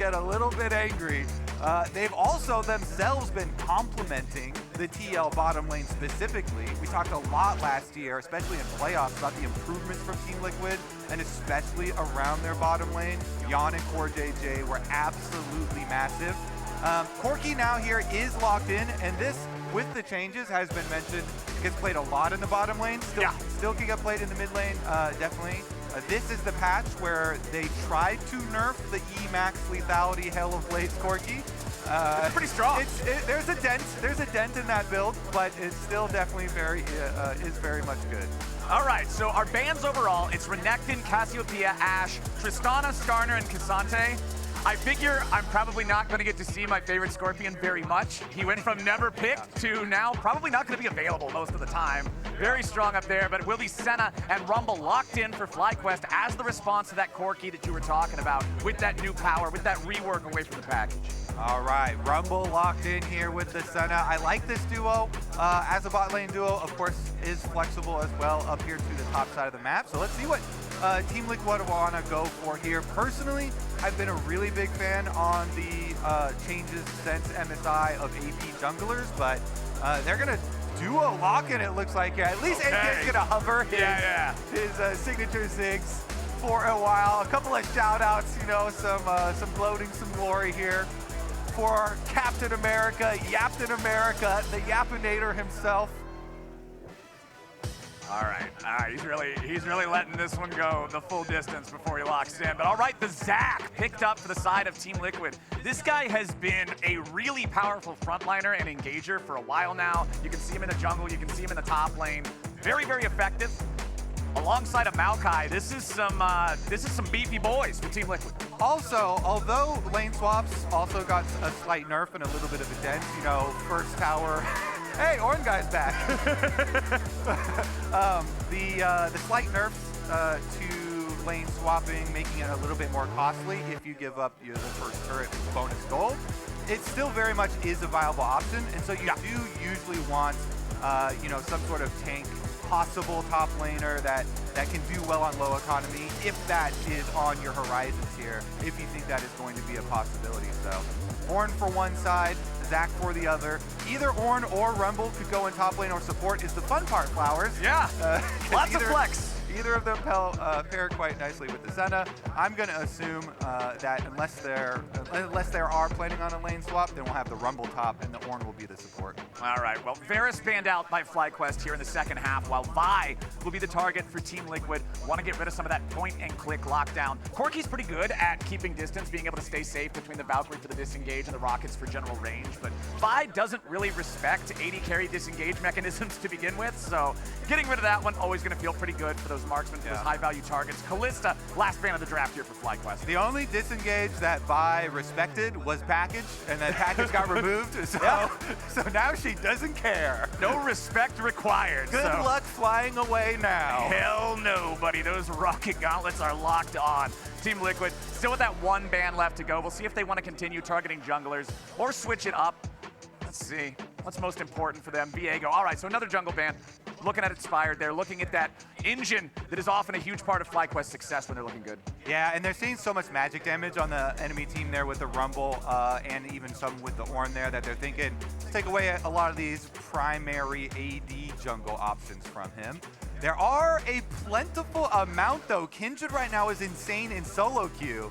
get a little bit angry. They've also themselves been complimenting the TL bottom lane specifically. We talked a lot last year, especially in playoffs, about the improvements from Team Liquid, and especially around their bottom lane. Yeon and CoreJJ were absolutely massive. Corki now here is locked in, and this, with the changes, has been mentioned, gets played a lot in the bottom lane. Still can get played in the mid lane, definitely. This is the patch where they tried to nerf the E-Max lethality Hell of Blades Corki. It's pretty strong. There's a dent in that build, but it's still definitely very much good. All right, so our bans overall, it's Renekton, Cassiopeia, Ashe, Tristana, Skarner, and Cassante. I figure I'm probably not going to get to see my favorite Scorpion very much. He went from never picked to now probably not going to be available most of the time. Very strong up there, but it will be Senna and Rumble locked in for FlyQuest as the response to that Corki that you were talking about, with that new power, with that rework away from the package. All right, Rumble locked in here with the Senna. I like this duo. As a bot lane duo, of course, is flexible as well up here to the top side of the map. So let's see what Team Liquid want to go for here. Personally, I've been a really big fan on the changes since MSI of AP junglers, but they're going to duo lock-in, it looks like. Yeah, at least AP's going to hover his signature zigs for a while. A couple of shout-outs, you know, some gloating, some glory here for Captain America, Yapton America, the Yapinator himself. All right, he's really letting this one go the full distance before he locks in. But all right, the Zac picked up for the side of Team Liquid. This guy has been a really powerful frontliner and engager for a while now. You can see him in the jungle, you can see him in the top lane. Very, very effective. Alongside of Moakai, this is some beefy boys for Team Liquid. Also, although lane swaps also got a slight nerf and a little bit of a dent, you know, first tower. Hey, Ornn guy's back. The slight nerfs to lane swapping, making it a little bit more costly if you give up the first turret bonus gold. It still very much is a viable option, and so you do usually want, you know, some sort of tank, possible top laner that can do well on low economy, if that is on your horizons here, if you think that is going to be a possibility. So Ornn for one side, Zac for the other. Either Ornn or Rumble could go in top lane or support is the fun part, Flowers. Yeah, lots of flex. Either of them pair quite nicely with the Senna. I'm going to assume that unless they are planning on a lane swap, then we'll have the Rumble top and the Ornn will be the support. All right, well, Varus banned out by FlyQuest here in the second half, while Vi will be the target for Team Liquid. Want to get rid of some of that point-and-click lockdown. Corki's pretty good at keeping distance, being able to stay safe between the Valkyrie for the disengage and the Rockets for general range, but Vi doesn't really respect AD carry disengage mechanisms to begin with, so getting rid of that one, always going to feel pretty good for those marksmen, for those high-value targets. Kalista, last ban of the draft here for FlyQuest. The only disengage that Vi respected was package, and that package got removed, so now she doesn't care. No respect required. Good luck flying away now. Hell no, buddy. Those rocket gauntlets are locked on. Team Liquid still with that one ban left to go. We'll see if they want to continue targeting junglers or switch it up. Let's see. What's most important for them? Viego. All right, so another jungle ban. Looking at Inspired there, looking at that engine that is often a huge part of FlyQuest's success when they're looking good. Yeah, and they're seeing so much magic damage on the enemy team there with the Rumble and even some with the Ornn there that they're thinking, let's take away a lot of these primary AD jungle options from him. There are a plentiful amount though. Kindred right now is insane in solo queue.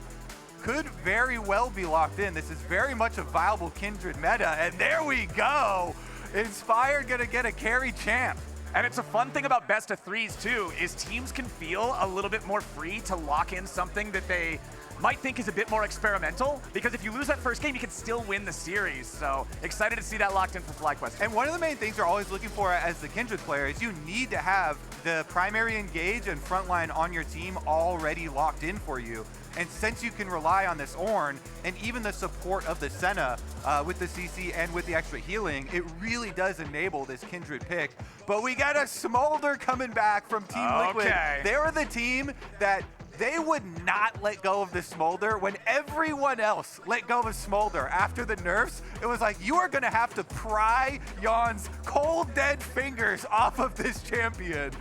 Could very well be locked in. This is very much a viable Kindred meta, and there we go. Inspired gonna get a carry champ. And it's a fun thing about best of threes too, is teams can feel a little bit more free to lock in something that they might think is a bit more experimental, because if you lose that first game, you can still win the series. So excited to see that locked in for FlyQuest. And one of the main things you're always looking for as the Kindred player is you need to have the primary engage and frontline on your team already locked in for you. And since you can rely on this Ornn and even the support of the Senna with the CC and with the extra healing, it really does enable this Kindred pick. But we got a Smolder coming back from Team Liquid. They were the team that they would not let go of the Smolder when everyone else let go of Smolder after the nerfs. It was like, you are going to have to pry Yeon's cold, dead fingers off of this champion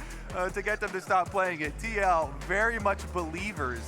to get them to stop playing it. TL, very much believers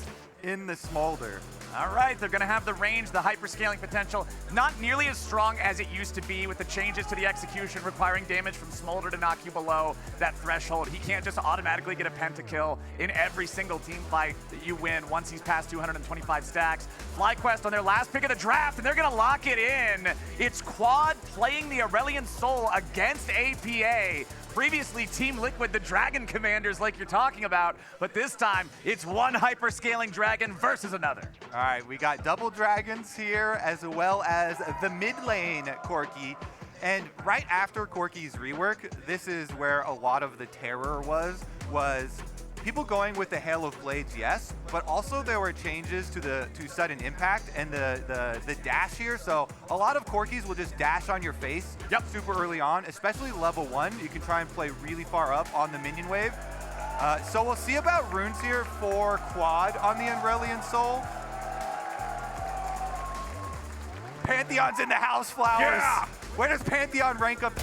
in the Smolder. All right, they're going to have the range, the hyperscaling potential, not nearly as strong as it used to be with the changes to the execution requiring damage from Smolder to knock you below that threshold. He can't just automatically get a pentakill in every single team fight that you win once he's past 225 stacks. FlyQuest on their last pick of the draft, and they're going to lock it in. It's Quad playing the Aurelion Sol against APA. Previously, Team Liquid, the Dragon Commanders like you're talking about, but this time it's one hyperscaling dragon versus another. All right, we got double dragons here as well as the mid lane Corki. And right after Corki's rework, this is where a lot of the terror was people going with the Hail of Blades, yes, but also there were changes to sudden impact and the dash here. So a lot of Corkis will just dash on your face super early on, especially level 1. You can try and play really far up on the minion wave. So we'll see about runes here for Quad on the Aurelion Sol. Pantheon's in the house, Flowers. Yeah! Where does Pantheon rank up?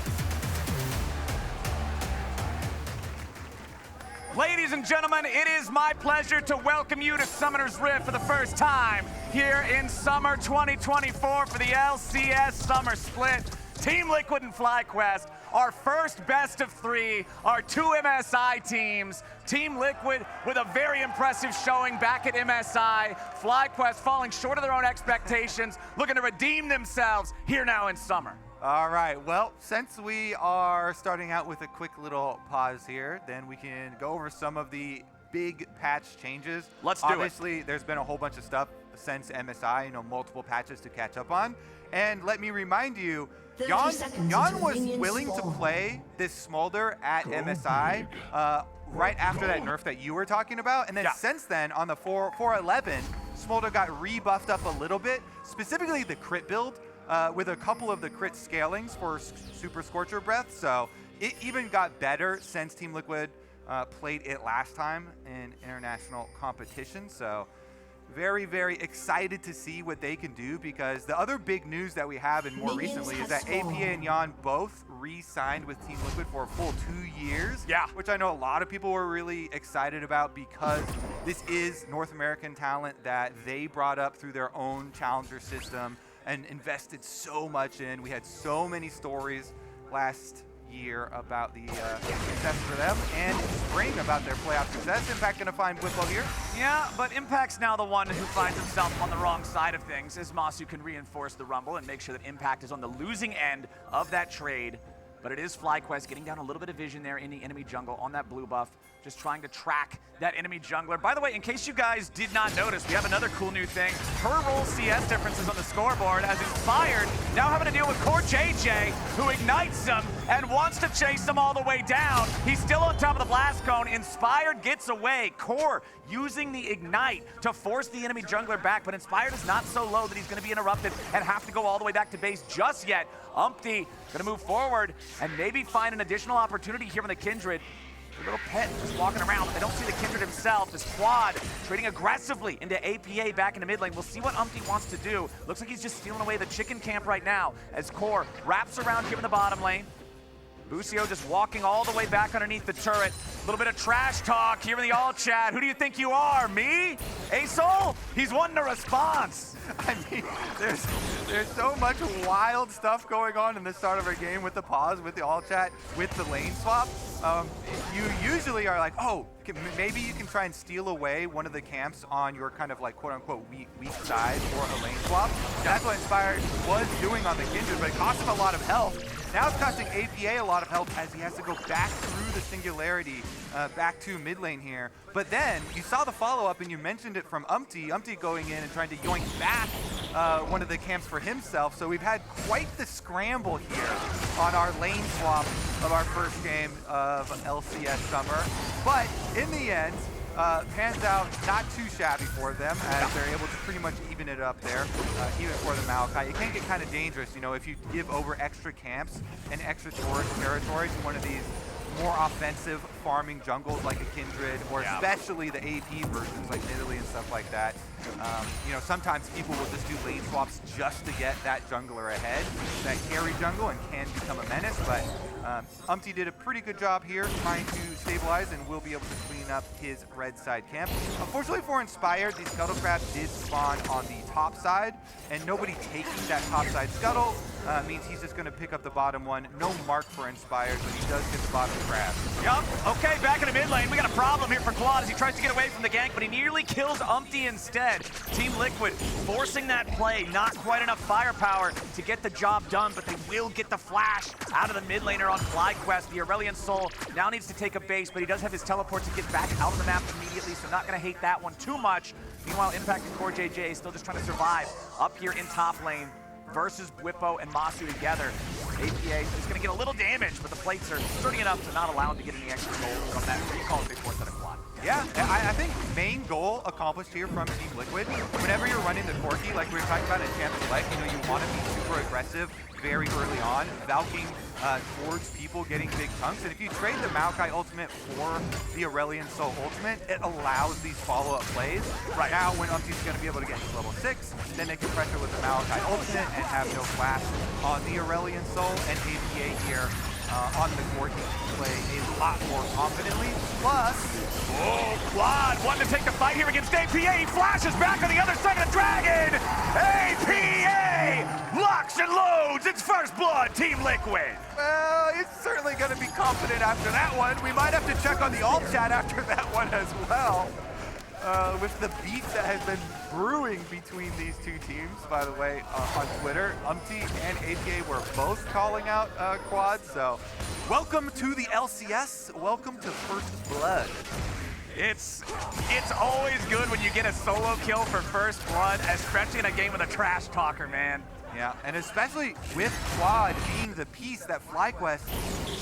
Ladies and gentlemen, it is my pleasure to welcome you to Summoner's Rift for the first time here in summer 2024 for the LCS Summer Split. Team Liquid and FlyQuest, our first best of 3, our 2 MSI teams. Team Liquid with a very impressive showing back at MSI. FlyQuest falling short of their own expectations, looking to redeem themselves here now in summer. All right, well, since we are starting out with a quick little pause here, then we can go over some of the big patch changes. Let's do it. Obviously, there's been a whole bunch of stuff since MSI, multiple patches to catch up on. And let me remind you, Yeon was willing to play this Smolder at MSI right after that nerf that you were talking about. And then since then, on the 411, Smolder got rebuffed up a little bit, specifically the crit build. With a couple of the crit scalings for Super Scorcher Breath. So it even got better since Team Liquid played it last time in international competition. So very, very excited to see what they can do, because the other big news that we have and more recently is that APA and Yeon both re-signed with Team Liquid for a full 2 years. Yeah. Which I know a lot of people were really excited about, because this is North American talent that they brought up through their own challenger system and invested so much in. We had so many stories last year about the success for them, and spring about their playoff success. Impact gonna find Bwipo here. Yeah, but Impact's now the one who finds himself on the wrong side of things, as Massu can reinforce the Rumble and make sure that Impact is on the losing end of that trade. But it is FlyQuest getting down a little bit of vision there in the enemy jungle on that blue buff, just trying to track that enemy jungler. By the way, in case you guys did not notice, we have another cool new thing. Per role CS differences on the scoreboard, as Inspired now having to deal with CoreJJ, who ignites him and wants to chase him all the way down. He's still on top of the blast cone. Inspired gets away. Core using the ignite to force the enemy jungler back, but Inspired is not so low that he's going to be interrupted and have to go all the way back to base just yet. Umti going to move forward and maybe find an additional opportunity here on the Kindred. A little pet just walking around. They don't see the Kindred himself. This Quad trading aggressively into APA back into mid lane. We'll see what Umti wants to do. Looks like he's just stealing away the chicken camp right now as Core wraps around here in the bottom lane. Busio just walking all the way back underneath the turret. A little bit of trash talk here in the all chat. Who do you think you are, me? Sol? He's wanting a response. I mean, there's so much wild stuff going on in the start of our game with the pause, with the all chat, with the lane swap. You usually are like, oh, maybe you can try and steal away one of the camps on your kind of like quote-unquote weak side for a lane swap. That's what Inspired was doing on the Kindred, but it cost him a lot of health. Now it's costing APA a lot of health as he has to go back through the singularity back to mid lane here. But then you saw the follow-up, and you mentioned it from Umti. Umti going in and trying to yoink back one of the camps for himself. So we've had quite the scramble here on our lane swap of our first game of LCS Summer. But in the end, pans out not too shabby for them, as they're able to pretty much even it up there, even for the Moakai. It can get kind of dangerous, if you give over extra camps and extra territory to one of these more offensive farming jungles like a Kindred, or especially the AP versions like Italy and stuff like that. Sometimes people will just do lane swaps just to get that jungler ahead, that carry jungle, and can become a menace. But Umti did a pretty good job here trying to stabilize and will be able to clean up his red side camp. Unfortunately for Inspired, the Scuttle Crab did spawn on the top side, and nobody taking that top side Scuttle means he's just going to pick up the bottom one. No mark for Inspired, but he does get the bottom crab. Yup. Okay, back in the mid lane. We got a problem here for Quad as he tries to get away from the gank, but he nearly kills Umti instead. Team Liquid forcing that play. Not quite enough firepower to get the job done, but they will get the flash out of the mid laner on FlyQuest. The Aurelion Sol now needs to take a base, but he does have his teleport to get back out of the map immediately, so not going to hate that one too much. Meanwhile, Impact and CoreJJ still just trying to survive up here in top lane versus Bwipo and Massu together. APA is going to get a little damage, but the plates are sturdy enough to not allow him to get any extra gold from that recall big force out of Quad. Yeah, I think main goal accomplished here from Team Liquid. Whenever you're running the Corki, like we were talking about in Champ Select, you want to be super aggressive very early on, valking towards people getting big chunks. And if you trade the Moakai ultimate for the Aurelion Sol ultimate, it allows these follow-up plays. Right now, when Umti's going to be able to get to level 6, then they can pressure with the Moakai ultimate and have no flash on the Aurelion Sol, and APA here on the Corki play a lot more confidently. Plus, Quad wanting to take the fight here against APA. He flashes back on the other side of the dragon. APA locks and loads its first blood, Team Liquid. Well, it's certainly going to be confident after that one. We might have to check on the alt chat after that one as well. With the beef that has been brewing between these two teams, by the way, on Twitter, Umti and APA were both calling out Quad, so welcome to the LCS, welcome to First Blood. It's always good when you get a solo kill for First Blood, especially in a game with a trash talker, man. Yeah, and especially with Quad being the piece that FlyQuest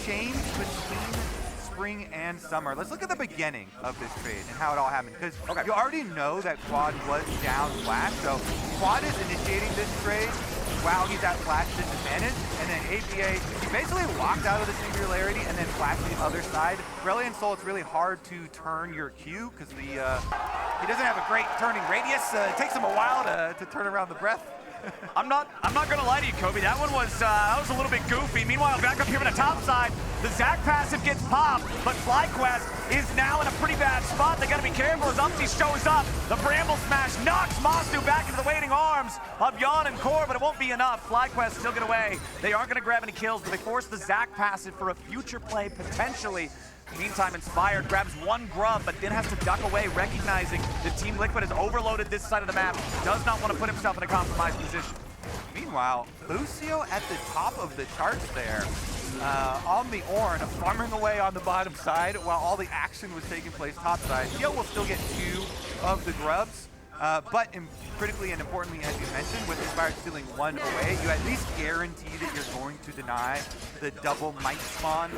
changed between spring and summer. Let's look at the beginning of this trade and how it all happened, because you already know that Quad was down flash, so Quad is initiating this trade while he's at flash disadvantage, and then APA, he basically walked out of the singularity and then flashed the other side. Aurelion Sol, it's really hard to turn your Q because he doesn't have a great turning radius. It takes him a while to turn around the breath. I'm not gonna lie to you, Kobe. That one was a little bit goofy. Meanwhile, back up here on the top side, the Zac passive gets popped, but FlyQuest is now in a pretty bad spot. They gotta be careful as Umti shows up. The Bramble Smash knocks Massu back into the waiting arms of Yeon and Core, but it won't be enough. FlyQuest still get away. They aren't gonna grab any kills, but they force the Zac passive for a future play potentially. Meantime, Inspired grabs one grub, but then has to duck away, recognizing that Team Liquid has overloaded this side of the map, does not want to put himself in a compromised position. Meanwhile, Busio at the top of the charts there, on the Ornn, farming away on the bottom side while all the action was taking place top side. Yeon will still get 2 of the grubs, but critically and importantly, as you mentioned, with Inspired stealing 1 away, you at least guarantee that you're going to deny the double might spawn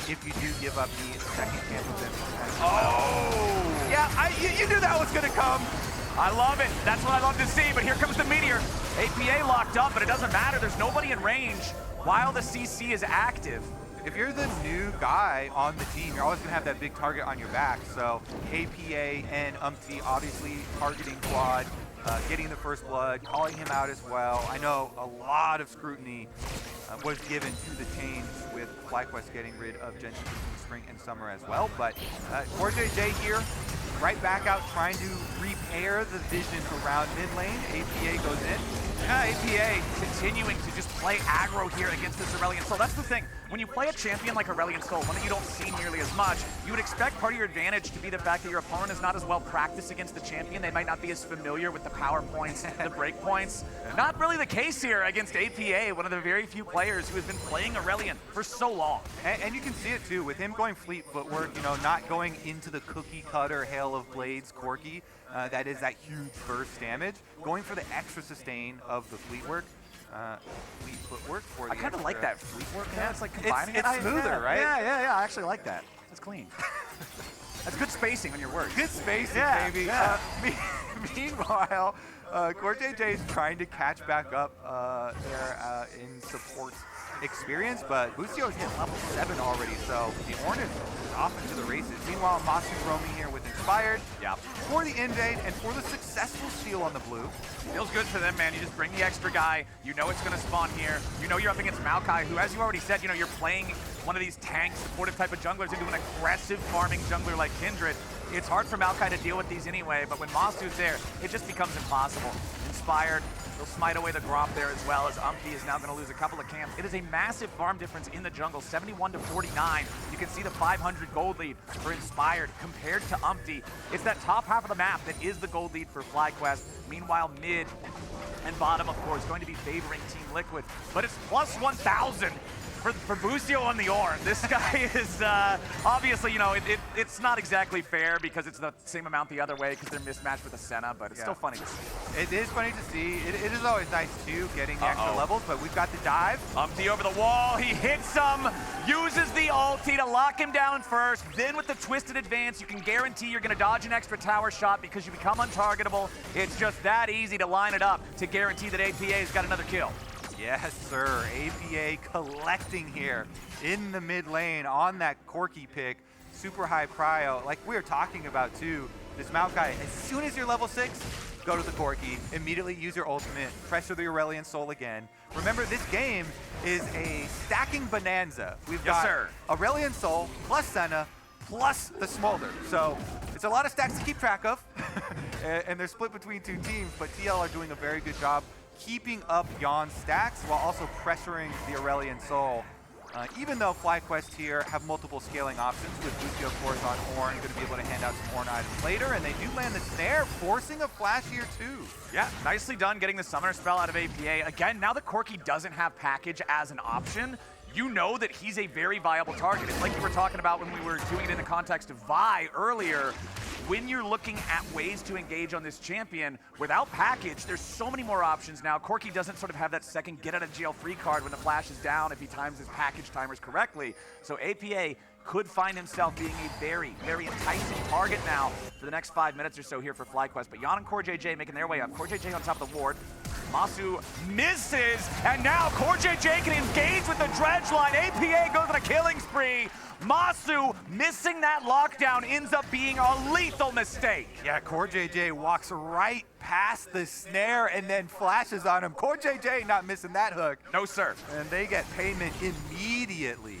if you do give up the second camp of them as well. Oh! Yeah, you knew that was going to come. I love it. That's what I love to see, but here comes the meteor. APA locked up, but it doesn't matter. There's nobody in range while the CC is active. If you're the new guy on the team, you're always going to have that big target on your back. So APA and Umti obviously targeting Quad, getting the first blood, calling him out as well. I know a lot of scrutiny was given to the change with FlyQuest getting rid of Gen 2 in spring and summer as well. But CoreJJ here, right back out trying to repair the vision around mid lane. APA goes in. APA continuing to just play aggro here against this Aurelion Sol. That's the thing. When you play a champion like Aurelion Sol, one that you don't see nearly as much, you would expect part of your advantage to be the fact that your opponent is not as well practiced against the champion. They might not be as familiar with the power points, the break points. Not really the case here against APA, one of the very few players who has been playing Aurelion for so long. And you can see it too, with him going fleet footwork, not going into the cookie cutter Hail of Blades Corki, that is that huge burst damage, going for the extra sustain of the fleet footwork for the I kind of like that fleet work. Yeah, it's like combining it's smoother, right? Yeah, I actually like that. That's clean. That's good spacing on your words. Good spacing, baby. Yeah. Meanwhile, CoreJJ is trying to catch back up there in support experience, but Busio is hit level 7 already, so the Ornn is off into the races. Meanwhile, Massu roaming here with Inspired for the invade and for the successful steal on the blue. Feels good for them, man. You just bring the extra guy. You know it's going to spawn here. You know you're up against Moakai, who, as you already said, you know, you're playing one of these tank supportive type of junglers into an aggressive farming jungler like Kindred. It's hard for Moakai to deal with these anyway, but when Massu's there, it just becomes impossible. Inspired, he'll smite away the Gromp there as well, as Umti is now going to lose a couple of camps. It is a massive farm difference in the jungle, 71 to 49. You can see the 500 gold lead for Inspired compared to Umti. It's that top half of the map that is the gold lead for FlyQuest. Meanwhile, mid and bottom, of course, going to be favoring Team Liquid, but it's plus 1,000 for Busio on the Ornn. This guy is obviously, you know, it's not exactly fair because it's the same amount the other way because they're mismatched with the Senna, but it's still funny to see. It is funny to see. It is always nice too, getting the extra levels, but we've got the dive. Umti over the wall, he hits him, uses the ulti to lock him down first, then with the twisted advance, you can guarantee you're gonna dodge an extra tower shot because you become untargetable. It's just that easy to line it up to guarantee that APA's got another kill. Yes, sir. APA collecting here in the mid lane on that Corki pick. Super high prio. Like we were talking about too, this Moakai, as soon as you're level 6, go to the Corki, immediately use your ultimate, pressure the Aurelion Sol again. Remember, this game is a stacking bonanza. We've got Aurelion Sol plus Senna plus the Smolder. So it's a lot of stacks to keep track of, and they're split between two teams, but TL are doing a very good job keeping up Yeon's stacks while also pressuring the Aurelion Sol. Even though FlyQuest here have multiple scaling options, with Busio, of course, on Ornn, going to be able to hand out some Ornn items later, and they do land the snare, forcing a flash here too. Yeah, nicely done getting the summoner spell out of APA. Again, now that Corki doesn't have package as an option, you know that he's a very viable target. It's like we were talking about when we were doing it in the context of Vi earlier. When you're looking at ways to engage on this champion, without package, there's so many more options now. Corki doesn't sort of have that second get out of jail free card when the flash is down if he times his package timers correctly. So APA could find himself being a very, very enticing target now for the next 5 minutes or so here for FlyQuest. But Yeon and CoreJJ making their way up. CoreJJ on top of the ward. Massu misses, and now CoreJJ can engage with the dredge line. APA goes on a killing spree. Massu missing that lockdown ends up being a lethal mistake. Yeah, CoreJJ walks right past the snare and then flashes on him. CoreJJ not missing that hook. No, sir. And they get payment immediately.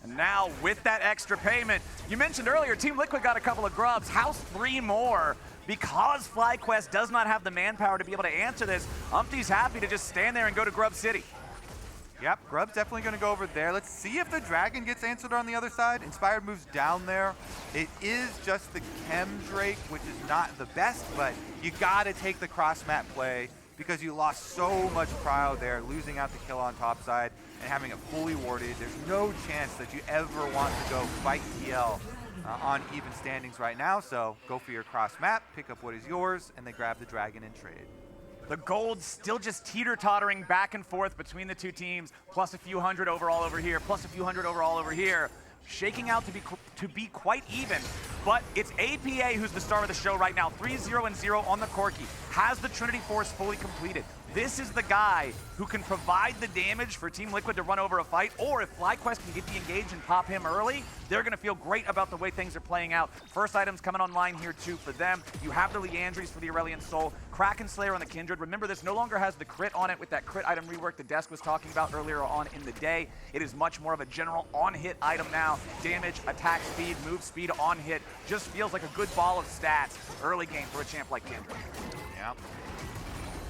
And now with that extra payment, you mentioned earlier, Team Liquid got a couple of grubs. How's 3 more? Because FlyQuest does not have the manpower to be able to answer this, Umti's happy to just stand there and go to Grub City. Yep, Grub's definitely going to go over there. Let's see if the Dragon gets answered on the other side. Inspired moves down there. It is just the Chem Drake, which is not the best, but you got to take the cross-map play because you lost so much prio there, losing out the kill on top side and having it fully warded. There's no chance that you ever want to go fight TL on even standings right now, so go for your cross-map, pick up what is yours, and then grab the Dragon and trade. The gold still just teeter-tottering back and forth between the two teams, plus a few hundred overall over here, plus a few hundred overall over here. Shaking out to be quite even, but it's APA who's the star of the show right now. 3-0-0 on the Corki, has the Trinity Force fully completed. This is the guy who can provide the damage for Team Liquid to run over a fight, or if FlyQuest can get the engage and pop him early, they're gonna feel great about the way things are playing out. First items coming online here too for them. You have the Leandries for the Aurelion Sol, Kraken Slayer on the Kindred. Remember, this no longer has the crit on it with that crit item rework the desk was talking about earlier on in the day. It is much more of a general on-hit item now. Damage, attack speed, move speed, on-hit. Just feels like a good ball of stats early game for a champ like Kindred. Yep.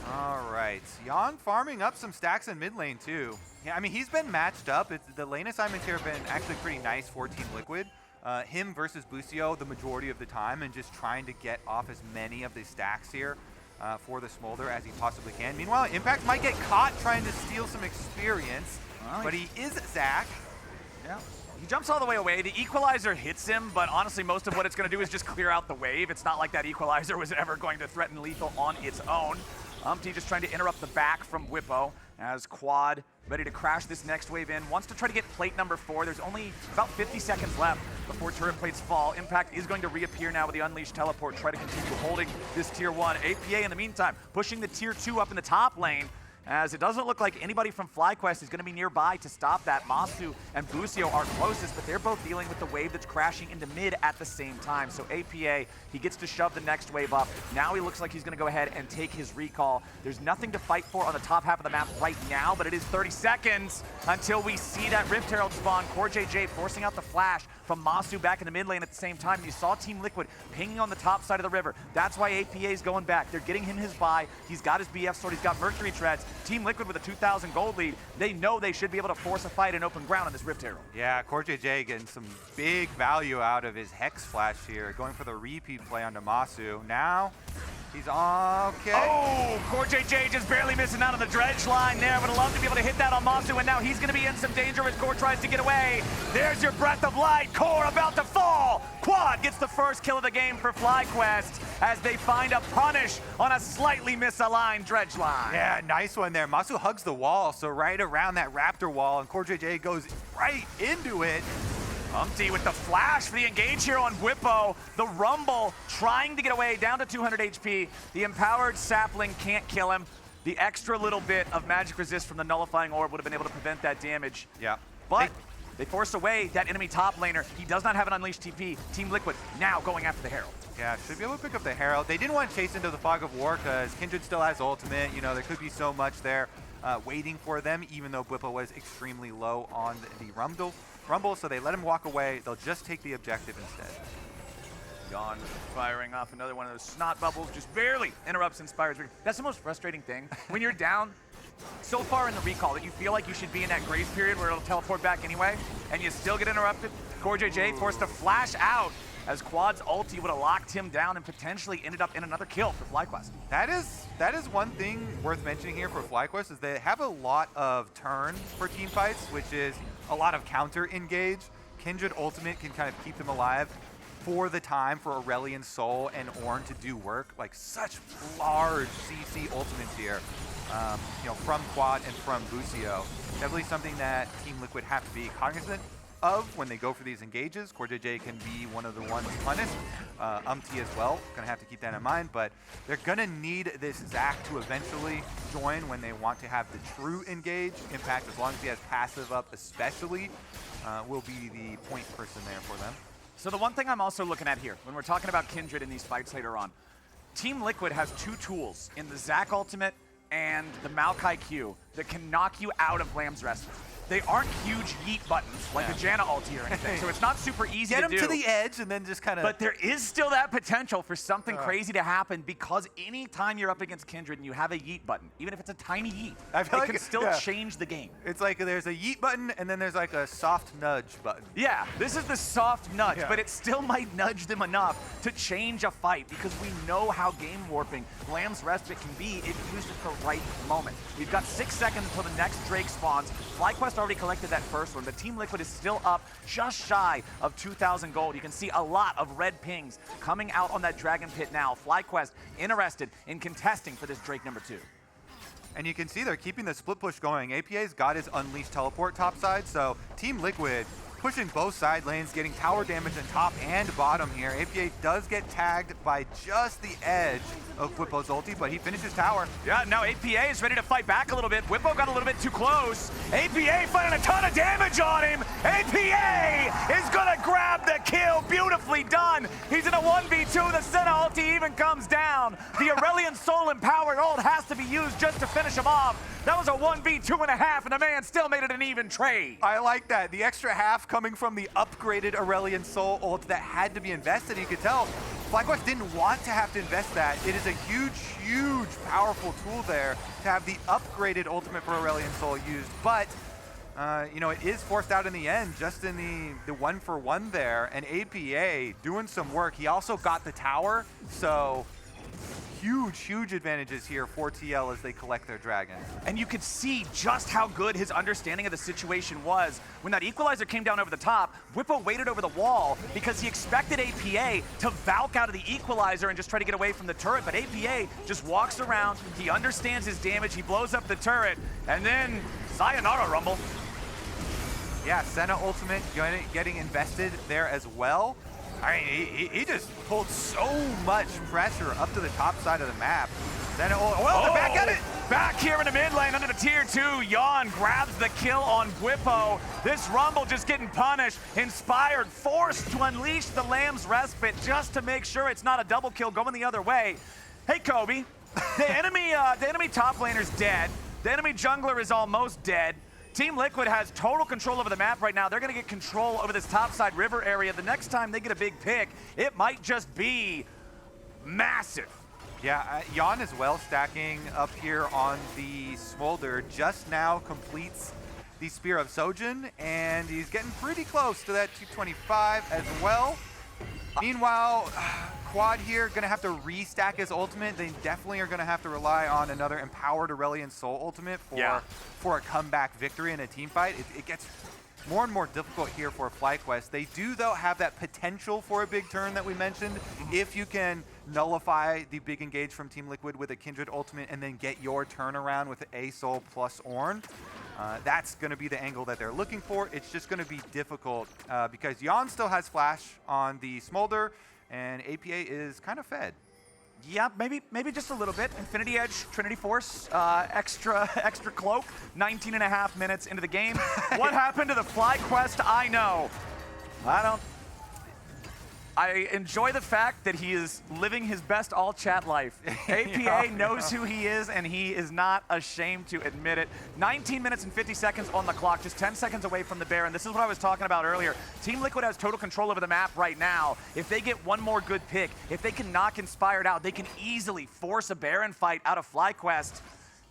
All right, Yeon farming up some stacks in mid lane too. Yeah, I mean, he's been matched up. The lane assignments here have been actually pretty nice for Team Liquid. Him versus Busio the majority of the time, and just trying to get off as many of the stacks here for the Smolder as he possibly can. Meanwhile, Impact might get caught trying to steal some experience, but he is Zach. Yeah. He jumps all the way away. The equalizer hits him, but honestly, most of what it's going to do is just clear out the wave. It's not like that equalizer was ever going to threaten lethal on its own. Umti just trying to interrupt the back from Bwipo as Quad ready to crash this next wave in. Wants to try to get plate number 4. There's only about 50 seconds left before turret plates fall. Impact is going to reappear now with the Unleashed Teleport. Try to continue holding this tier 1. APA in the meantime pushing the tier 2 up in the top lane. as it doesn't look like anybody from FlyQuest is going to be nearby to stop that. Massu and Busio are closest, but they're both dealing with the wave that's crashing into mid at the same time. So APA, he gets to shove the next wave up. Now he looks like he's going to go ahead and take his recall. There's nothing to fight for on the top half of the map right now, but it is 30 seconds until we see that Rift Herald spawn. CoreJJ forcing out the flash from Massu back in the mid lane at the same time. You saw Team Liquid pinging on the top side of the river. That's why APA is going back. They're getting him his buy. He's got his BF sword. He's got Mercury treads. Team Liquid with a 2,000 gold lead. They know they should be able to force a fight in open ground on this Rift Herald. Yeah, CoreJJ getting some big value out of his Hex Flash here, going for the repeat play onto Massu. Now, he's okay. Oh, CoreJJ just barely missing out on the dredge line there. Would have loved to be able to hit that on Massu, and now he's going to be in some danger as Core tries to get away. There's your breath of light. Core about to fall. Quad gets the first kill of the game for FlyQuest as they find a punish on a slightly misaligned dredge line. Yeah, nice one there. Massu hugs the wall, so right around that Raptor wall, and CoreJJ goes right into it. Umti with the flash for the engage here on Bwipo. The Rumble trying to get away, down to 200 HP. The empowered sapling can't kill him. The extra little bit of magic resist from the nullifying orb would have been able to prevent that damage. Yeah. But they force away that enemy top laner. He does not have an unleashed TP. Team Liquid now going after the Herald. Yeah, should be able to pick up the Herald. They didn't want to chase into the Fog of War because Kindred still has ultimate. You know, there could be so much there waiting for them, even though Bwipo was extremely low on the Rumble, so they let him walk away. They'll just take the objective instead. Yeon firing off another one of those snot bubbles, just barely interrupts Inspired's. That's the most frustrating thing. When you're down so far in the recall that you feel like you should be in that grace period where it'll teleport back anyway, and you still get interrupted. CoreJJ forced to flash out as Quad's ulti would have locked him down and potentially ended up in another kill for FlyQuest. That is one thing worth mentioning here for FlyQuest is they have a lot of turn for team fights, which is a lot of counter engage. Kindred ultimate can kind of keep them alive for the time for Aurelion Sol and Ornn to do work. Like such large CC ultimates here, you know, from Quad and from Busio. Definitely something that Team Liquid have to be cognizant of when they go for these engages. CoreJJ can be one of the ones punished. Umti as well, gonna have to keep that in mind, but they're gonna need this Zac to eventually join when they want to have the true engage. Impact, as long as he has passive up especially, will be the point person there for them. So the one thing I'm also looking at here, when we're talking about Kindred in these fights later on, Team Liquid has two tools in the Zac ultimate and the Moakai Q that can knock you out of Lamb's Rest. They aren't huge yeet buttons like the Janna ulti or anything, so it's not super easy to do. Get them to the edge and then just kind of... But there is still that potential for something crazy to happen, because anytime you're up against Kindred and you have a yeet button, even if it's a tiny yeet, it can still change the game. It's like there's a yeet button and then there's like a soft nudge button. Yeah, this is the soft nudge, but it still might nudge them enough to change a fight, because we know how game warping Lamb's Respite can be if used at the right moment. We've got 6 seconds until the next Drake spawns. FlyQuest already collected that first one, but Team Liquid is still up just shy of 2,000 gold. You can see a lot of red pings coming out on that Dragon Pit now. FlyQuest interested in contesting for this Drake number 2. And you can see they're keeping the split push going. APA's got his Unleashed teleport topside, so Team Liquid pushing both side lanes, getting tower damage on top and bottom here. APA does get tagged by just the edge of Bwipo's ulti, but he finishes tower. Yeah, now APA is ready to fight back a little bit. Bwipo got a little bit too close. APA finding a ton of damage on him. APA is gonna grab the kill. Beautifully done. He's in a 1v2. The Senna ulti even comes down. The Aurelion Sol empowered ult has to be used just to finish him off. That was a 1v2.5, and the man still made it an even trade. I like that. The extra half coming from the upgraded Aurelion Sol ult that had to be invested. You could tell FlyQuest didn't want to have to invest that. It is a huge, huge, powerful tool there to have the upgraded ultimate for Aurelion Sol used. But, you know, it is forced out in the end, just in the 1-for-1 there. And APA doing some work. He also got the tower, so... huge advantages here for TL as they collect their dragon. And you could see just how good his understanding of the situation was. When that equalizer came down over the top, Bwipo waited over the wall because he expected APA to Valk out of the equalizer and just try to get away from the turret, but APA just walks around, he understands his damage, he blows up the turret, and then sayonara Rumble. Yeah, Senna ultimate getting invested there as well. I mean, he just pulled so much pressure up to the top side of the map. Then, they're back at it. Back here in the mid lane under the tier 2, Yeon grabs the kill on Bwipo. This Rumble just getting punished. Inspired, forced to unleash the Lamb's Respite just to make sure it's not a double kill going the other way. Hey, Kobe, the enemy top laner's dead. The enemy jungler is almost dead. Team Liquid has total control over the map right now. They're going to get control over this topside river area. The next time they get a big pick, it might just be massive. Yeah, Yeon as well stacking up here on the Smolder. Just now completes the Spear of Sojin, and he's getting pretty close to that 225 as well. Meanwhile, Quad here gonna have to restack his ultimate. They definitely are gonna have to rely on another empowered Aurelion Sol ultimate for a comeback victory in a team fight. It gets more and more difficult here for FlyQuest. They do, though, have that potential for a big turn that we mentioned. If you can nullify the big engage from Team Liquid with a Kindred ultimate and then get your turnaround with A Sol plus Ornn, that's going to be the angle that they're looking for. It's just going to be difficult because Yeon still has flash on the Smolder, and APA is kind of fed. Yeah, maybe just a little bit. Infinity Edge, Trinity Force, extra cloak, 19.5 minutes into the game. What happened to the FlyQuest? I know. I enjoy the fact that he is living his best all-chat life. APA knows who he is, and he is not ashamed to admit it. 19 minutes and 50 seconds on the clock, just 10 seconds away from the Baron. This is what I was talking about earlier. Team Liquid has total control over the map right now. If they get one more good pick, if they can knock Inspired out, they can easily force a Baron fight out of FlyQuest.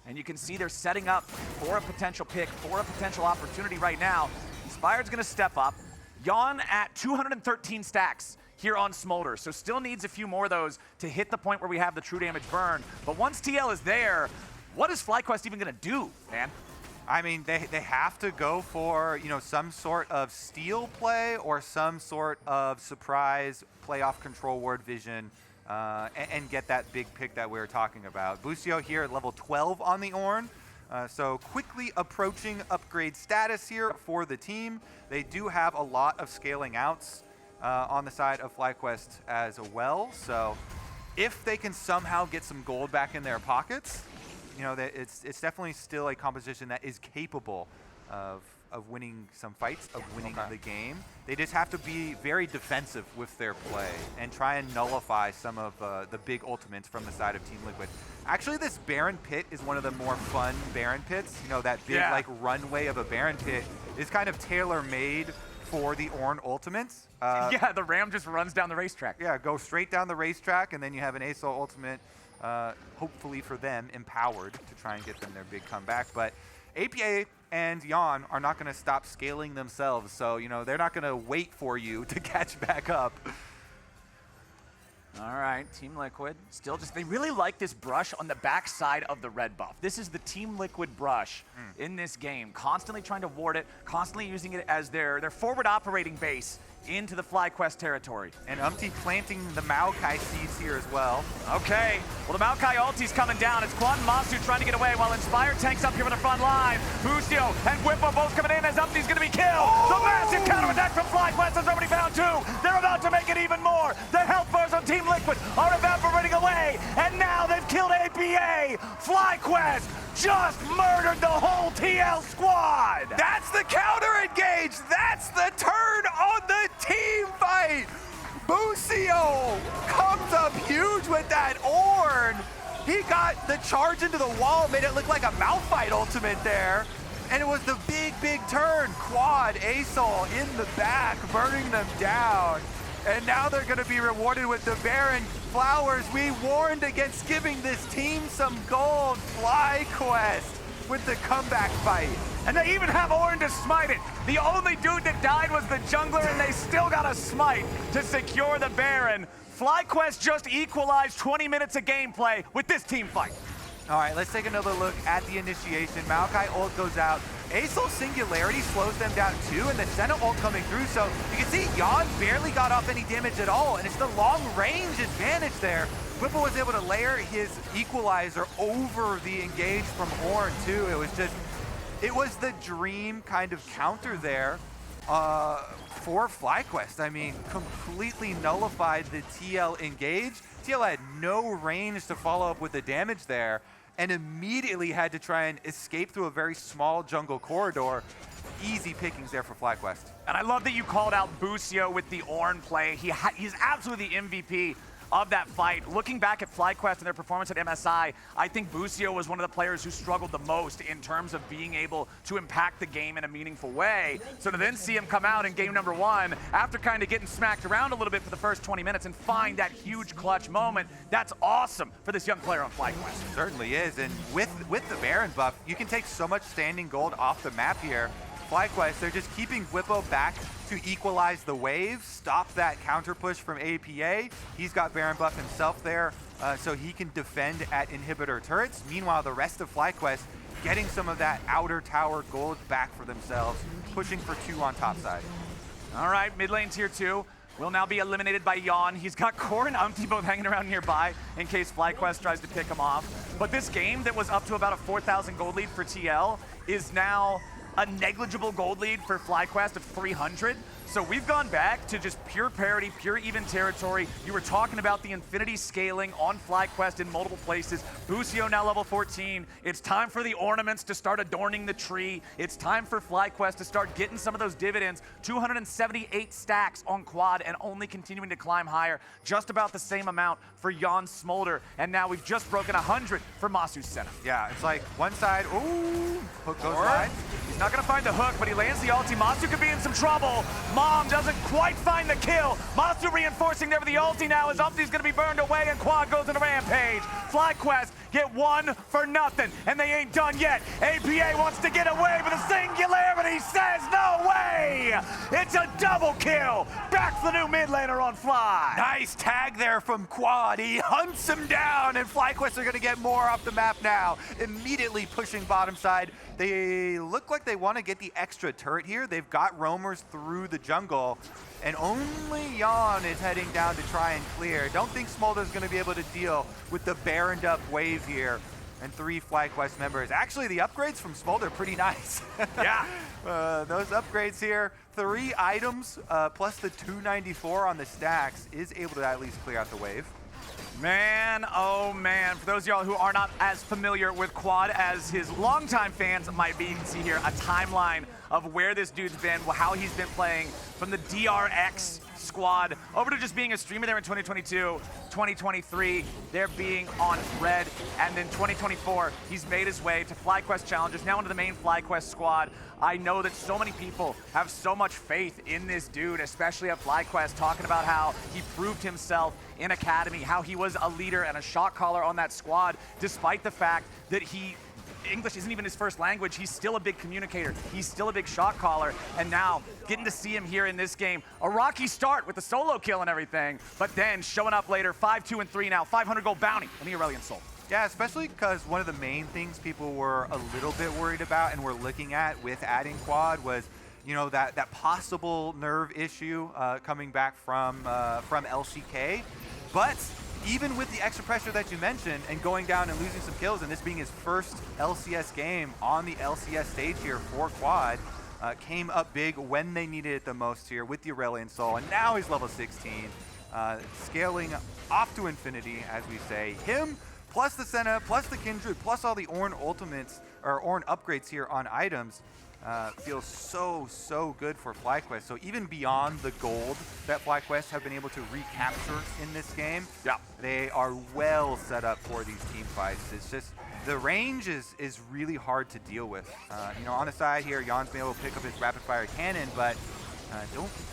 And you can see they're setting up for a potential pick, for a potential opportunity right now. Inspired's gonna step up. Yeon at 213 stacks here on Smolder, so still needs a few more of those to hit the point where we have the true damage burn. But once TL is there, what is FlyQuest even gonna do, man? I mean, they have to go for, you know, some sort of steal play or some sort of surprise playoff control ward vision and get that big pick that we were talking about. Busio here at level 12 on the Ornn. So quickly approaching upgrade status here for the team. They do have a lot of scaling outs on the side of FlyQuest as well. So if they can somehow get some gold back in their pockets, you know, it's definitely still a composition that is capable of winning some fights, of winning the game. They just have to be very defensive with their play and try and nullify some of the big ultimates from the side of Team Liquid. Actually, this Baron pit is one of the more fun Baron pits. You know, that big like runway of a Baron pit is kind of tailor-made for the Ornn ultimates. Yeah, the Ram just runs down the racetrack. Yeah, go straight down the racetrack, and then you have an A Sol ultimate, hopefully for them, empowered to try and get them their big comeback. But APA and Yeon are not going to stop scaling themselves, so, you know, they're not going to wait for you to catch back up. All right, Team Liquid still just, they really like this brush on the backside of the red buff. This is the Team Liquid brush in this game, constantly trying to ward it, constantly using it as their forward operating base into the FlyQuest territory. And Umti planting the Moakai seeds here as well. Okay, well the Moakai ulti's coming down. It's Quad and Massu trying to get away while Inspire tanks up here on the front line. Busio and Bwipo both coming in as Umti's gonna be killed. The massive counterattack from FlyQuest has already found two. They're about to make it even more. The health bars on Team Liquid are evaporating away, and now they've killed APA. FlyQuest just murdered the whole TL squad. That's the counter engage. That's the turn on the team fight. Busio comes up huge with that Ornn. He got the charge into the wall, made it look like a Malphite ultimate there. And it was the big turn. Quad, A Sol in the back, burning them down. And now they're going to be rewarded with the Baron Flowers. We warned against giving this team some gold. FlyQuest with the comeback fight. And they even have Ornn to smite it. The only dude that died was the jungler, and they still got a smite to secure the Baron. FlyQuest just equalized 20 minutes of gameplay with this team fight. All right, let's take another look at the initiation. Maokai ult goes out. A Sol Singularity slows them down too, and the Senna ult coming through. So you can see Yeon barely got off any damage at all, and it's the long range advantage there. Bwipo was able to layer his equalizer over the engage from Ornn too. It was the dream kind of counter there for FlyQuest. I mean, completely nullified the TL engage. TL had no range to follow up with the damage there. and immediately had to try and escape through a very small jungle corridor. Easy pickings there for FlyQuest. And I love that you called out Busio with the Ornn play. He's absolutely the MVP of that fight. Looking back at FlyQuest and their performance at MSI, I think Busio was one of the players who struggled the most in terms of being able to impact the game in a meaningful way. So to then see him come out in game number 1, after kind of getting smacked around a little bit for the first 20 minutes and find that huge clutch moment, that's awesome for this young player on FlyQuest. Certainly is, and with the Baron buff, you can take so much standing gold off the map here. FlyQuest, they're just keeping Bwipo back to equalize the wave, stop that counter push from APA. He's got Baron buff himself there, so he can defend at inhibitor turrets. Meanwhile, the rest of FlyQuest getting some of that outer tower gold back for themselves, pushing for 2 on top side. All right, mid lane tier 2 will now be eliminated by Yeon. He's got Core and Umti both hanging around nearby in case FlyQuest tries to pick him off. But this game that was up to about a 4,000 gold lead for TL is now a negligible gold lead for FlyQuest of 300. So we've gone back to just pure parity, pure even territory. You were talking about the infinity scaling on FlyQuest in multiple places. Busio now level 14. It's time for the ornaments to start adorning the tree. It's time for FlyQuest to start getting some of those dividends. 278 stacks on quad and only continuing to climb higher. Just about the same amount for Yeon Smolder. And now we've just broken 100 for Massu Senna. Yeah, it's like one side, ooh, hook goes wide. He's not gonna find the hook, but he lands the ulti. Massu could be in some trouble. Mom doesn't quite find the kill. Massu reinforcing there with the ulti now as Umti's gonna be burned away and quad goes on a rampage. FlyQuest get 1 for nothing, and they ain't done yet. APA wants to get away, but the singularity says no way! It's a double kill! Back for the new mid laner on Fly. Nice tag there from Quad. He hunts him down, and FlyQuest are gonna get more off the map now. Immediately pushing bottom side. They look like they want to get the extra turret here. They've got roamers through the jungle, and only Yeon is heading down to try and clear. Don't think Smolder's going to be able to deal with the Baroned up wave here. And 3 FlyQuest members. Actually, the upgrades from Smolder are pretty nice. Yeah. Those upgrades here, 3 items plus the 294 on the stacks is able to at least clear out the wave. Man, oh man. For those of y'all who are not as familiar with Quad as his longtime fans might be, you can see here a timeline of where this dude's been, how he's been playing from the DRX squad over to just being a streamer there in 2022, 2023, there being on Red, and then 2024, he's made his way to FlyQuest Challengers, now into the main FlyQuest squad. I know that so many people have so much faith in this dude, especially at FlyQuest, talking about how he proved himself in Academy, how he was a leader and a shot caller on that squad, despite the fact that English isn't even his first language. He's still a big communicator. He's still a big shot caller. And now, getting to see him here in this game, a rocky start with the solo kill and everything, but then showing up later, 5, 2, and 3 now, 500 gold bounty on the Aurelion Sol. Yeah, especially because one of the main things people were a little bit worried about and were looking at with adding Quad was, you know, that possible nerve issue coming back from LCK. But even with the extra pressure that you mentioned and going down and losing some kills and this being his first LCS game on the LCS stage here for Quad, came up big when they needed it the most here with the Aurelion Sol, and now he's level 16, scaling off to infinity, as we say. Him plus the Senna, plus the Kindred, plus all the Ornn ultimates, or Ornn upgrades here on items, feels so good for FlyQuest. So even beyond the gold that FlyQuest have been able to recapture in this game, yeah, they are well set up for these team fights. It's just the range is really hard to deal with. You know, on the side here, Yeon's been able to pick up his rapid fire cannon, but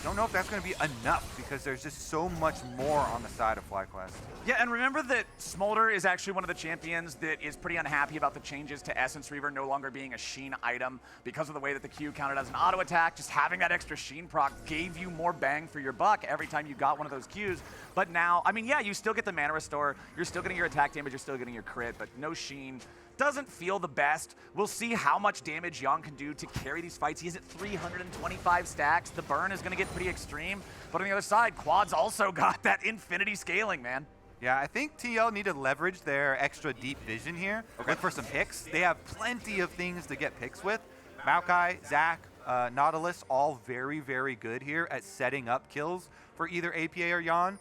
don't know if that's going to be enough because there's just so much more on the side of FlyQuest. Yeah, and remember that Smolder is actually one of the champions that is pretty unhappy about the changes to Essence Reaver no longer being a Sheen item because of the way that the Q counted as an auto attack. Just having that extra Sheen proc gave you more bang for your buck every time you got one of those Qs. But now, I mean, yeah, you still get the mana restore, you're still getting your attack damage, you're still getting your crit, but no Sheen. Doesn't feel the best. We'll see how much damage Yeon can do to carry these fights. He's at 325 stacks. The burn is going to get pretty extreme. But on the other side, Quad's also got that infinity scaling, man. Yeah, I think TL need to leverage their extra deep vision here. Look for some picks. They have plenty of things to get picks with. Moakai, Zach, Nautilus, all very good here at setting up kills for either APA or Yeon.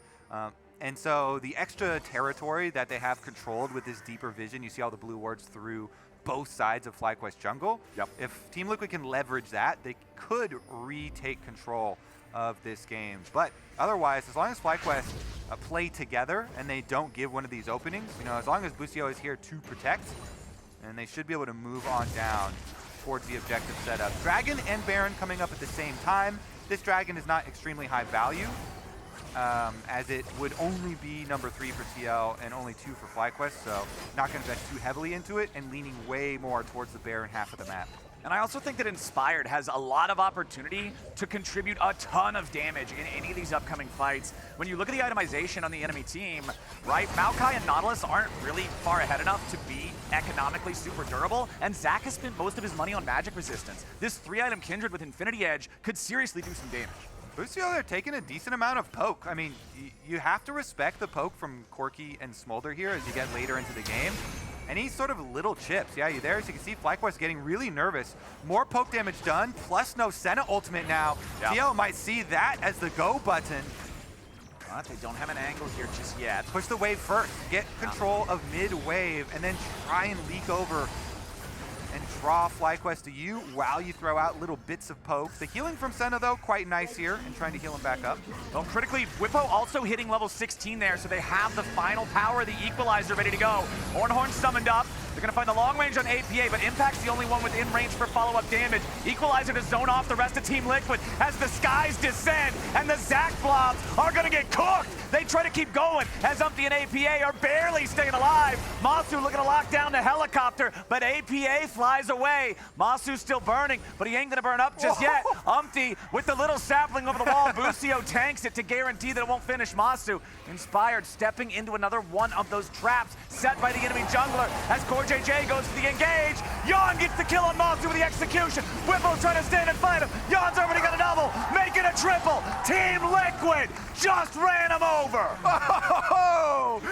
And so the extra territory that they have controlled with this deeper vision, you see all the blue wards through both sides of FlyQuest jungle. Yep. If Team Liquid can leverage that, they could retake control of this game. But otherwise, as long as FlyQuest play together and they don't give one of these openings, you know, as long as Busio is here to protect, and they should be able to move on down towards the objective setup. Dragon and Baron coming up at the same time. This Dragon is not extremely high value, as it would only be number 3 for TL and only 2 for FlyQuest, so not going to invest too heavily into it and leaning way more towards the Baron half of the map. And I also think that Inspired has a lot of opportunity to contribute a ton of damage in any of these upcoming fights. When you look at the itemization on the enemy team, right, Moakai and Nautilus aren't really far ahead enough to be economically super durable, and Zach has spent most of his money on magic resistance. This 3-item Kindred with Infinity Edge could seriously do some damage. Busio, they're taking a decent amount of poke. I mean, you have to respect the poke from Corki and Smolder here as you get later into the game. Any sort of little chips. Yeah, you there. As you can see, FlyQuest getting really nervous. More poke damage done, plus no Senna ultimate now. Yep. TL might see that as the go button. But they don't have an angle here just yet. Push the wave first. Get control of mid-wave, and then try and leak over and draw FlyQuest to you while you throw out little bits of poke. The healing from Senna, though, quite nice here, and trying to heal him back up. Well, critically, Bwipo also hitting level 16 there, so they have the final power of the Equalizer ready to go. Ornn summoned up. They're going to find the long range on APA, but Impact's the only one within range for follow-up damage. Equalizer to zone off the rest of Team Liquid as the skies descend, and the Zac blobs are going to get cooked. They try to keep going as Umti and APA are barely staying alive. Massu looking to lock down the helicopter, but APA flies away. Massu's still burning, but he ain't going to burn up just yet. Umti with the little sapling over the wall. Busio tanks it to guarantee that it won't finish Massu. Inspired stepping into another one of those traps set by the enemy jungler as CoreJJ goes for the engage. Yeon gets the kill on Massu with the execution. Bwipo's trying to stand and fight him. Yeon's already got a double, making a triple. Team Liquid just ran him over. Oh,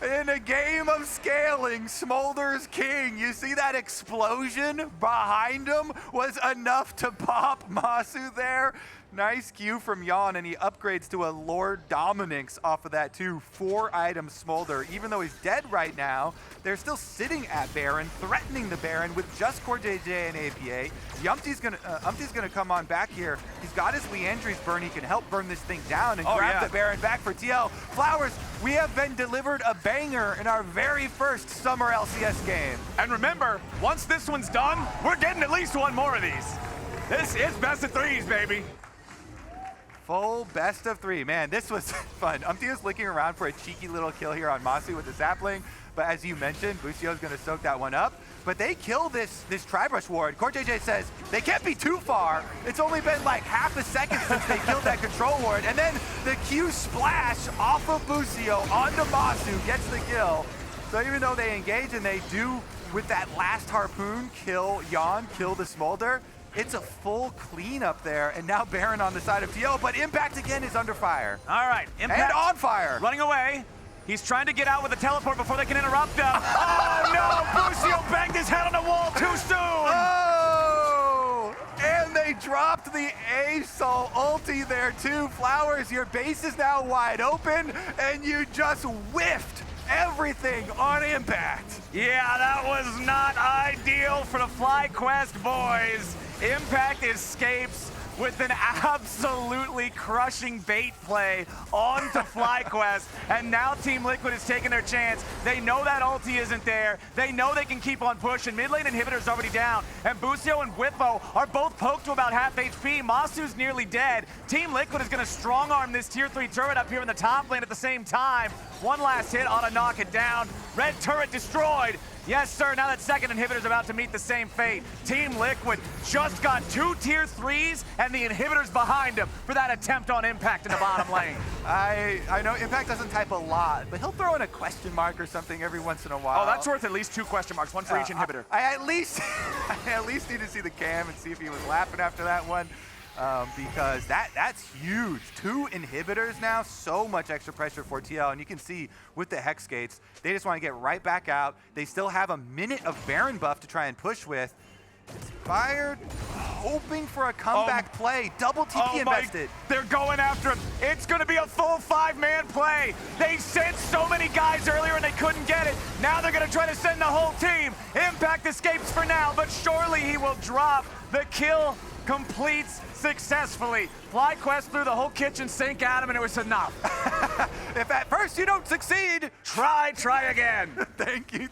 in a game of scaling, Smolder's king. You see that explosion behind him was enough to pop Massu there. Nice cue from Yeon, and he upgrades to a Lord Dominix off of that too. 4-item Smolder. Even though he's dead right now, they're still sitting at Baron, threatening the Baron with just CoreJJ and APA. Umti's gonna come on back here. He's got his Leandry's burn. He can help burn this thing down and grab the Baron back for TL. Flowers, we have been delivered a banger in our very first Summer LCS game. And remember, once this one's done, we're getting at least one more of these. This is best of threes, baby. Full best of 3. Man, this was fun. Umti was looking around for a cheeky little kill here on Massu with the sapling, but as you mentioned, Busio's gonna soak that one up. But they kill this Tri-Brush ward. CoreJJ says they can't be too far. It's only been like half a second since they killed that control ward, and then the Q splash off of Busio onto Massu gets the kill. So even though they engage and they do, with that last harpoon, kill Yeon, kill the Smolder, it's a full cleanup there, and now Baron on the side of TL, but Impact again is under fire. All right, Impact and on fire. Running away. He's trying to get out with a teleport before they can interrupt him. Oh no, Busio banged his head on the wall too soon. Oh, and they dropped the A-Sol ulti there too. Flowers, your base is now wide open, and you just whiffed everything on Impact. Yeah, that was not ideal for the FlyQuest boys. Impact escapes with an absolutely crushing bait play onto FlyQuest, and now Team Liquid is taking their chance. They know that ulti isn't there. They know they can keep on pushing. Mid lane inhibitor's already down, and Busio and Bwipo are both poked to about half HP. Masu's nearly dead. Team Liquid is going to strong arm this tier 3 turret up here in the top lane at the same time. One last hit ought to knock it down. Red turret destroyed. Yes, sir, now that second inhibitor's about to meet the same fate. Team Liquid just got 2 tier 3s, and the inhibitor's behind him for that attempt on Impact in the bottom lane. I know Impact doesn't type a lot, but he'll throw in a question mark or something every once in a while. Oh, that's worth at least 2 question marks, one for each inhibitor. I at least need to see the cam and see if he was laughing after that one. Because that's huge. 2 inhibitors now, so much extra pressure for TL, and you can see with the Hex Gates, they just want to get right back out. They still have a minute of Baron buff to try and push with. Inspired, hoping for a comeback play. Double TP invested. They're going after him. It's going to be a full 5-man play. They sent so many guys earlier and they couldn't get it. Now they're going to try to send the whole team. Impact escapes for now, but surely he will drop. The kill completes successfully. FlyQuest threw the whole kitchen sink at him and it was enough. If at first you don't succeed, try again. Thank you.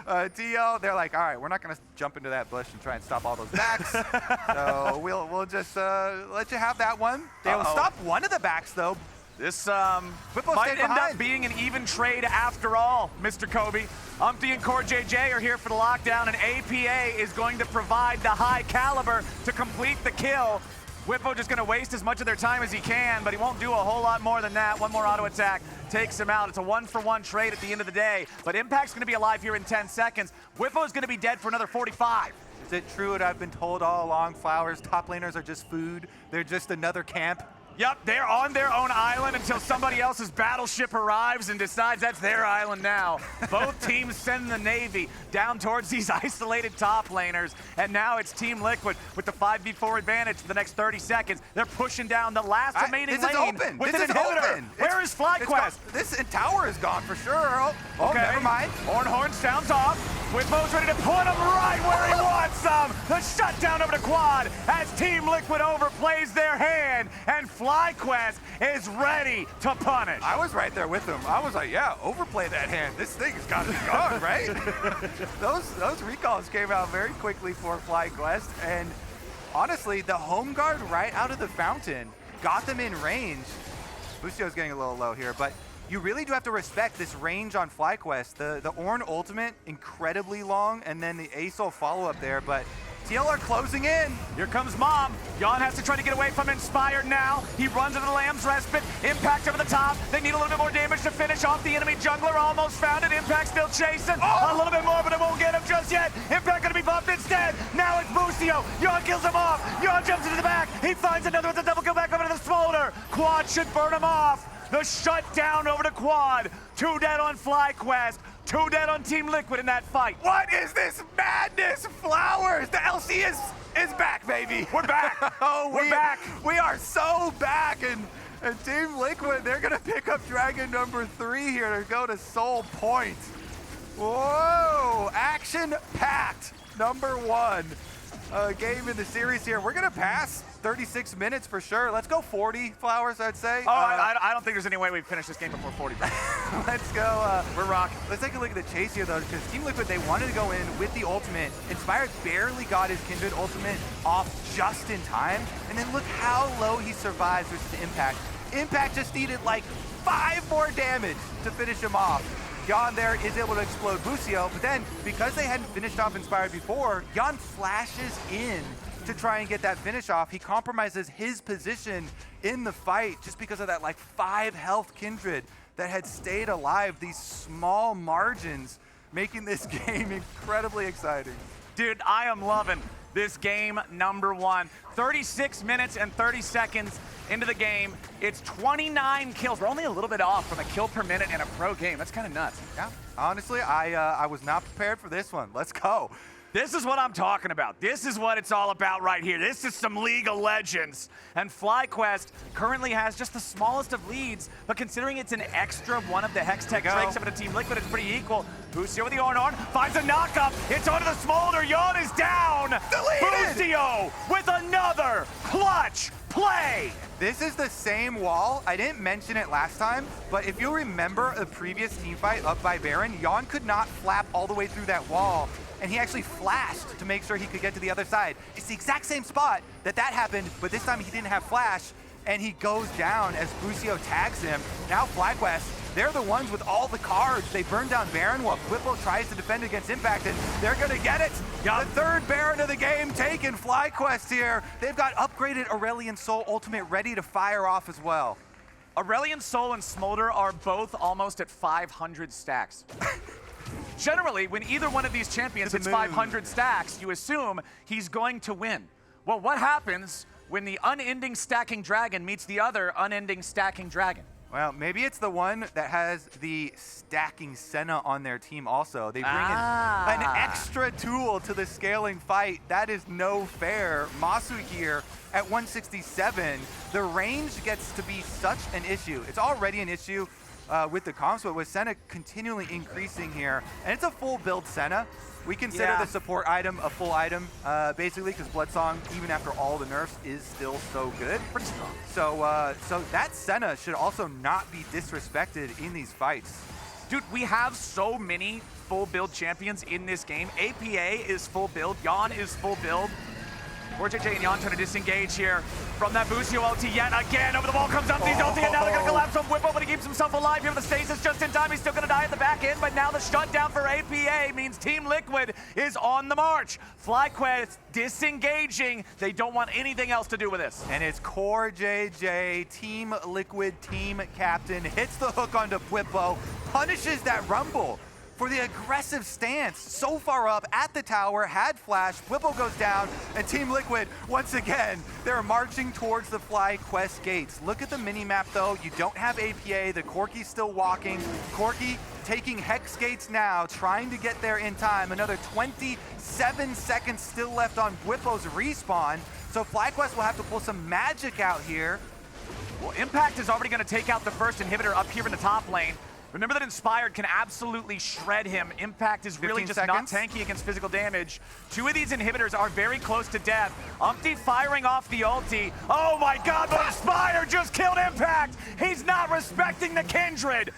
TL, they're like, all right, we're not going to jump into that bush and try and stop all those backs. So we'll just let you have that one. They will stop one of the backs, though. This might end up being an even trade after all, Mr. Kobe. Umti and CoreJJ are here for the lockdown, and APA is going to provide the high caliber to complete the kill. Bwipo just going to waste as much of their time as he can, but he won't do a whole lot more than that. One more auto attack takes him out. It's a 1-for-1 trade at the end of the day, but Impact's going to be alive here in 10 seconds. Bwipo is going to be dead for another 45. Is it true what I've been told all along? Flowers, top laners are just food. They're just another camp. Yep, they're on their own island until somebody else's battleship arrives and decides that's their island now. Both teams send the Navy down towards these isolated top laners, and now it's Team Liquid with the 5v4 advantage for the next 30 seconds. They're pushing down the last remaining lane with an inhibitor. Where is FlyQuest? This tower is gone for sure. Oh, never mind. Ornn sounds off. Bwipo's ready to put him right where he wants them. The shutdown over to Quad as Team Liquid overplays their hand, and FlyQuest is ready to punish. I was right there with him. I was like, yeah, overplay that hand. This thing has got to be gone, right? Those recalls came out very quickly for FlyQuest, and honestly, the home guard right out of the fountain got them in range. Busio's getting a little low here, but you really do have to respect this range on FlyQuest. The Ornn ultimate, incredibly long, and then the ASOL follow-up there, but TL are closing in. Here comes Mom. Yeon has to try to get away from Inspired now. He runs into the Lamb's Respite. Impact over the top. They need a little bit more damage to finish off the enemy jungler. Almost found it. Impact still chasing. A little bit more, but it won't get him just yet. Impact gonna be bumped instead. Now it's Busio. Yeon kills him off. Yeon jumps into the back. He finds another with a double kill back over to the Smolder. Quad should burn him off. The shutdown over to Quad. 2 dead on FlyQuest. 2 dead on Team Liquid in that fight. What is this madness? Flowers, the LC is back, baby. We're back. We're back. We are so back, and Team Liquid, they're gonna pick up Dragon number 3 here to go to Sol Point. Whoa, action-packed number 1 game in the series here. We're gonna pass 36 minutes for sure. Let's go 40, Flowers, I'd say. I don't think there's any way we finish this game before 40. Let's go. We're rocking. Let's take a look at the chase here, though, because Team Liquid, they wanted to go in with the ultimate. Inspired barely got his Kindred ultimate off just in time, and then look how low he survives versus Impact. Impact just needed like 5 more damage to finish him off. Yeon there is able to explode Busio, but then because they hadn't finished off Inspired before, Yeon flashes in to try and get that finish off. He compromises his position in the fight just because of that like 5 health Kindred that had stayed alive. These small margins making this game incredibly exciting. Dude, I am loving this game number 1. 36 minutes and 30 seconds into the game. It's 29 kills. We're only a little bit off from a kill per minute in a pro game. That's kind of nuts. Yeah, honestly, I was not prepared for this one. Let's go. This is what I'm talking about. This is what it's all about right here. This is some League of Legends. And FlyQuest currently has just the smallest of leads, but considering it's an extra one of the Hextech Drakes over to Team Liquid, it's pretty equal. Busio with the Ornn finds a knockup. It's onto the Smolder. Yeon is down. Busio with another clutch play. This is the same wall. I didn't mention it last time, but if you remember a previous team fight up by Baron, Yeon could not flap all the way through that wall, and he actually flashed to make sure he could get to the other side. It's the exact same spot that happened, but this time he didn't have flash, and he goes down as Busio tags him. Now FlyQuest, they're the ones with all the cards. They burn down Baron while Bwipo tries to defend against Impact, and they're gonna get it. The 3rd Baron of the game taken. FlyQuest here. They've got upgraded Aurelion Sol ultimate ready to fire off as well. Aurelion Sol and Smolder are both almost at 500 stacks. Generally, when either one of these champions hits 500 stacks, you assume he's going to win. Well, what happens when the unending stacking dragon meets the other unending stacking dragon? Well, maybe it's the one that has the stacking Senna on their team also. They bring in an extra tool to the scaling fight. That is no fair. Massu here at 167. The range gets to be such an issue. It's already an issue with the comps, but with Senna continually increasing here. And it's a full build Senna. We consider the support item a full item, basically, because Bloodsong, even after all the nerfs, is still so good. Pretty strong. So that Senna should also not be disrespected in these fights. Dude, we have so many full build champions in this game. APA is full build, Yeon is full build. CoreJJ and Yeon trying to disengage here from that Busio ulti yet again. Over the wall comes Umti's ulti, and now they're going to collapse on Bwipo, but he keeps himself alive here with the stasis just in time. He's still going to die at the back end, but now the shutdown for APA means Team Liquid is on the march. FlyQuest disengaging. They don't want anything else to do with this. And it's CoreJJ, Team Liquid team captain, hits the hook onto Bwipo, punishes that Rumble for the aggressive stance. So far up at the tower, had flash, Bwipo goes down, and Team Liquid, once again, they're marching towards the FlyQuest gates. Look at the mini-map though, you don't have APA, the Corki's still walking. Corki taking Hex gates now, trying to get there in time. Another 27 seconds still left on Bwipo's respawn, so FlyQuest will have to pull some magic out here. Well, Impact is already gonna take out the first inhibitor up here in the top lane. Remember that Inspired can absolutely shred him. Impact is really just not tanky against physical damage. Two of these inhibitors are very close to death. Umti firing off the ulti. Oh my god, but Inspired just killed Impact! He's not respecting the Kindred!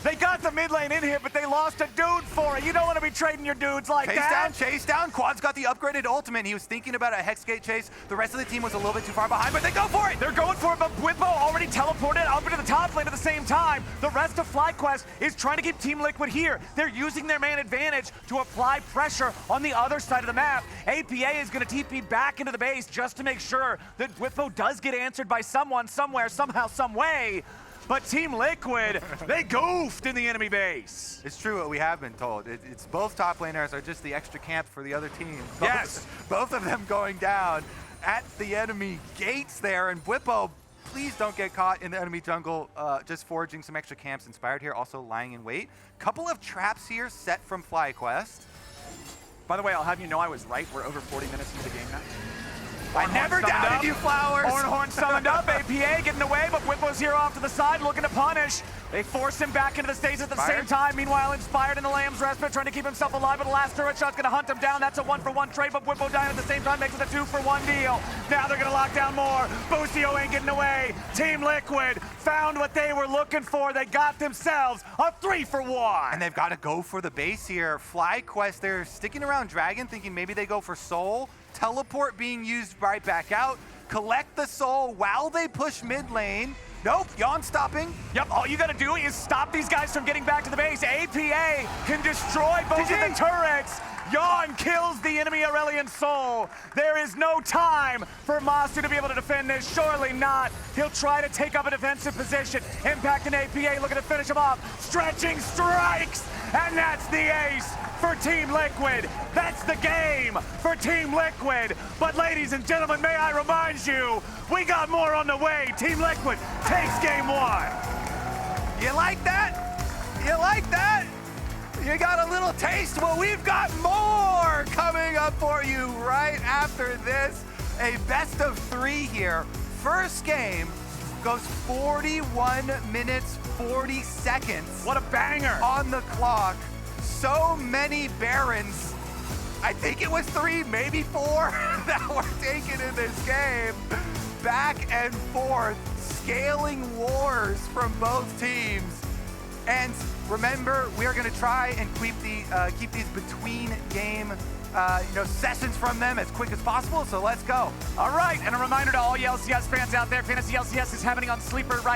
They got the mid lane in here, but they lost a dude for it. You don't want to be trading your dudes like that. Chase down. Quad's got the upgraded ultimate. He was thinking about a Hexgate chase. The rest of the team was a little bit too far behind, but they go for it. They're going for it, but Bwipo already teleported up into the top lane at the same time. The rest of FlyQuest is trying to keep Team Liquid here. They're using their man advantage to apply pressure on the other side of the map. APA is going to TP back into the base just to make sure that Bwipo does get answered by someone, somewhere, somehow, some way. But Team Liquid, they goofed in the enemy base. It's true what we have been told. It's both top laners are just the extra camp for the other team. Yes. Both of them going down at the enemy gates there. And Bwipo, please don't get caught in the enemy jungle, just foraging some extra camps. Inspired here, also lying in wait. Couple of traps here set from FlyQuest. By the way, I'll have you know I was right. We're over 40 minutes into the game now. I never doubted you, Flowers. Ornn summoned up, APA getting away, but Bwipo's here off to the side looking to punish. They force him back into the stages at the same time. Meanwhile, Inspired in the Lamb's Respite, trying to keep himself alive, but the last turret shot's gonna hunt him down. That's a 1-for-1 trade, but Bwipo dying at the same time makes it a 2-for-1 deal. Now they're gonna lock down more. Busio ain't getting away. Team Liquid found what they were looking for. They got themselves a 3-for-1. And they've got to go for the base here. FlyQuest, they're sticking around Dragon, thinking maybe they go for Sol. Teleport being used right back out. Collect the Soul while they push mid lane. Nope, Yeon stopping. Yep, all you gotta do is stop these guys from getting back to the base. APA can destroy both of the turrets. Yeon kills the enemy Aurelion Sol. There is no time for Massu to be able to defend this. Surely not. He'll try to take up a defensive position. Impact and APA looking to finish him off. Stretching strikes, and that's the ace for Team Liquid. That's the game for Team Liquid. But ladies and gentlemen, may I remind you, we got more on the way. Team Liquid takes game one. You like that? You like that? You got a little taste? Well, we've got more coming up for you right after this. A best of 3 here. First game goes 41 minutes, 40 seconds. What a banger. On the clock. So many Barons. I think it was 3, maybe 4 that were taken in this game. Back and forth, scaling wars from both teams. And remember, we are going to try and keep these between game sessions from them as quick as possible. So let's go. All right, and a reminder to all you LCS fans out there, Fantasy LCS is happening on Sleeper right